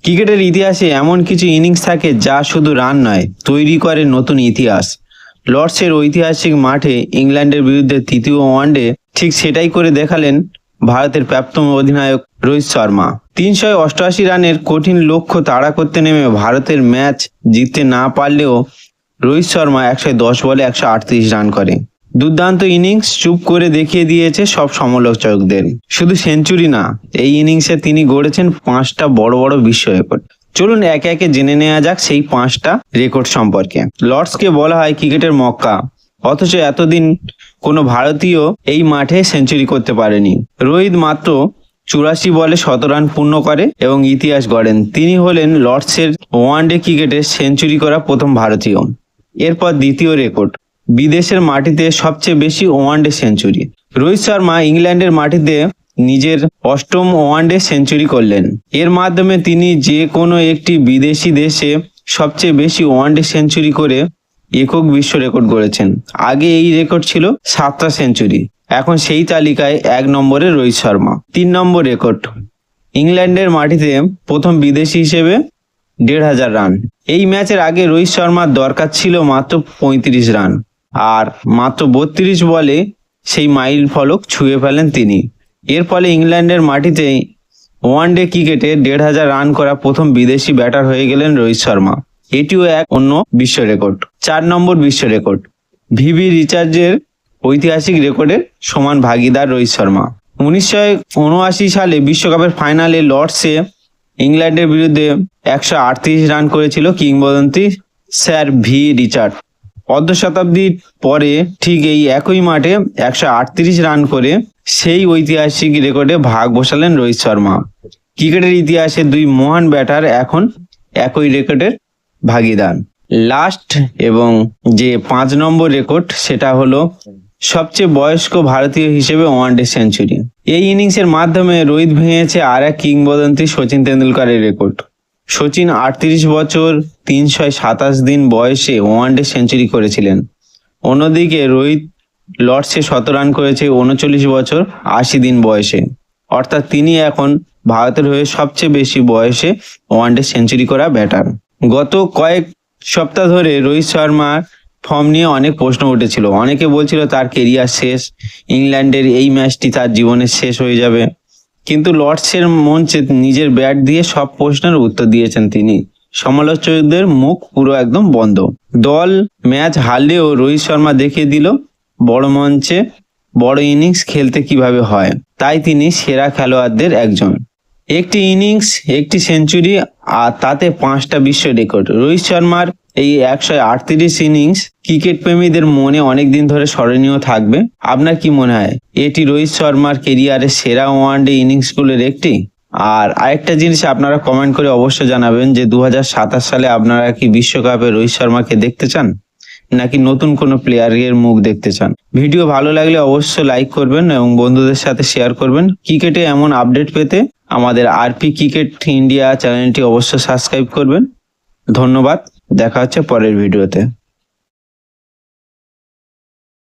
ক্রিকেটের ইতিহাসে এমন কিছু ইনিংস থাকে যা শুধু রান নয়, তৈরি করে নতুন ইতিহাস। লর্ডসের ঐতিহাসিক মাঠে ইংল্যান্ডের বিরুদ্ধে তৃতীয় ওয়ানডে ঠিক সেটাই করে দেখালেন ভারতের প্রাক্তন অধিনায়ক রোহিত শর্মা। 388 রানের কঠিন লক্ষ্য তাড়া করতে নেমে ভারতের ম্যাচ জিততে না পারলেও রোহিত শর্মা 110 বলে 138 রান করে দুর্দান্ত ইনিংস চুপ করে দেখিয়ে দিয়েছে সব সমালোচকদের। শুধু সেঞ্চুরি না, এই ইনিংসে তিনি গড়েছেন 5টা বড় বড় বিশ্ব রেকর্ড। চলুন একে একে জেনে নেওয়া যাক সেই 5টা রেকর্ড সম্পর্কে। লর্ডসকে বলা হয় ক্রিকেটের মক্কা, অথচ এতদিন কোনো ভারতীয় এই মাঠে সেঞ্চুরি করতে পারেনি। রোহিত মাত্র 84 বলে 17 রান পূর্ণ করে এবং ইতিহাস গড়েন। তিনি হলেন লর্ডসের ওয়ানডে ক্রিকেটে সেঞ্চুরি করা প্রথম ভারতীয়। এরপর দ্বিতীয় রেকর্ড, বিদেশের মাটিতে সবচেয়ে বেশি ওয়ানডে সেঞ্চুরি। রোহিত শর্মা ইংল্যান্ডের মাটিতে নিজের 8ম ওয়ানডে সেঞ্চুরি করলেন। এর মাধ্যমে তিনি যে কোনো একটি বিদেশি দেশে সবচেয়ে বেশি ওয়ানডে সেঞ্চুরি করে একক বিশ্ব রেকর্ড গড়েছেন। আগে এই রেকর্ড ছিল 7টা সেঞ্চুরি, এখন সেই তালিকায় 1 নম্বরে রোহিত শর্মা। 3 নম্বর রেকর্ড, ইংল্যান্ডের মাটিতে প্রথম বিদেশি হিসেবে 1500 রান। এই ম্যাচের আগে রোহিত শর্মার দরকার ছিল মাত্র 35 রান, আর মাত্র 32 বলে সেই মাইল ফলক ছুঁয়ে ফেলেন তিনি। এর ফলে ইংল্যান্ডের মাটিতে ওয়ানডে ক্রিকেটে 1500 রান করা প্রথম বিদেশি ব্যাটার হয়ে গেলেন রোহিত শর্মা। এটিও এক অন্য বিশ্ব রেকর্ড। 4 নম্বর বিশ্ব রেকর্ড, ভিভি রিচার্ডসের ঐতিহাসিক রেকর্ডের সমান ভাগিদার রোহিত শর্মা। 1979 সালে বিশ্বকাপের ফাইনালে লর্ডসে ইংল্যান্ডের বিরুদ্ধে 138 রান করেছিল কিংবদন্তি স্যার ভি রিচার্ড। অর্ধ শতাব্দীর পরে ঠিক এই একই মাঠে 138 রান করে সেই ঐতিহাসিক রেকর্ডে ভাগ বসালেন রোহিত শর্মা। ক্রিকেটের ইতিহাসে 2 মহান ব্যাটার এখন একই রেকর্ডের ভাগিদার। লাস্ট এবং যে 5 নম্বর রেকর্ড, সেটা হলো সবচেয়ে বয়স্ক ভারতীয় হিসেবে ওয়ানডে সেঞ্চুরি। এই ইনিংসের মাধ্যমে রোহিত ভেঙেছে আর এক কিংবদন্তি সচিন তেন্ডুলকরের রেকর্ড। সচিন 38 বছর 327 দিন বয়সে ওয়ানডে সেঞ্চুরি করেছিলেন। অন্যদিকে রোহিত লর্ডসে 17 রান করেছে 39 বছর 80 দিন বয়সে। অর্থাৎ তিনি এখন ভারতের হয়ে সবচেয়ে বেশি বয়সে ওয়ানডে সেঞ্চুরি করা ব্যাটার। গত কয়েক সপ্তাহ ধরে রোহিত শর্মার ফর্ম নিয়ে অনেক প্রশ্ন উঠেছিল। অনেকে বলছিল তার কেরিয়ার শেষ, ইংল্যান্ডের এই ম্যাচটি তার জীবনের শেষ হয়ে যাবে। কিন্তু লর্ডসের মঞ্চে নিজের ব্যাট দিয়ে সব প্রশ্নের উত্তর দিয়েছেন তিনি। সমালোচকদের মুখ পুরো একদম বন্ধ। দল ম্যাচ হারলেও রোহিত শর্মা দেখিয়ে দিল বড় মঞ্চে বড় ইনিংস খেলতে কিভাবে হয়। তাই তিনি সেরা খেলোয়াড়দের একজন। একটি ইনিংস, একটি সেঞ্চুরি, আর তাতে 5টা বিশ্ব রেকর্ড। রোহিত শর্মার এই 138 ইনিংস ক্রিকেট প্রেমীদের মনে অনেকদিন ধরে স্মরণীয় থাকবে। আপনার কি মনে হয় এটি রোহিত শর্মার কেরিয়ারের সেরা ওয়ানডে ইনিংসগুলোর একটি? আর আরেকটা জিনিস আপনারা কমেন্ট করে অবশ্যই জানাবেন যে 2027 সালে আপনারা কি বিশ্বকাপে রোহিত শর্মাকে দেখতে চান, নাকি নতুন কোনো প্লেয়ারের মুখ দেখতে চান? ভিডিও ভালো লাগলে অবশ্যই লাইক করবেন এবং বন্ধুদের সাথে শেয়ার করবেন। ক্রিকেটে এমন আপডেট পেতে আমাদের আরপি ক্রিকেট ইন্ডিয়া চ্যানেলটি অবশ্যই সাবস্ক্রাইব করবেন। ধন্যবাদ, দেখা হচ্ছে পরের ভিডিওতে।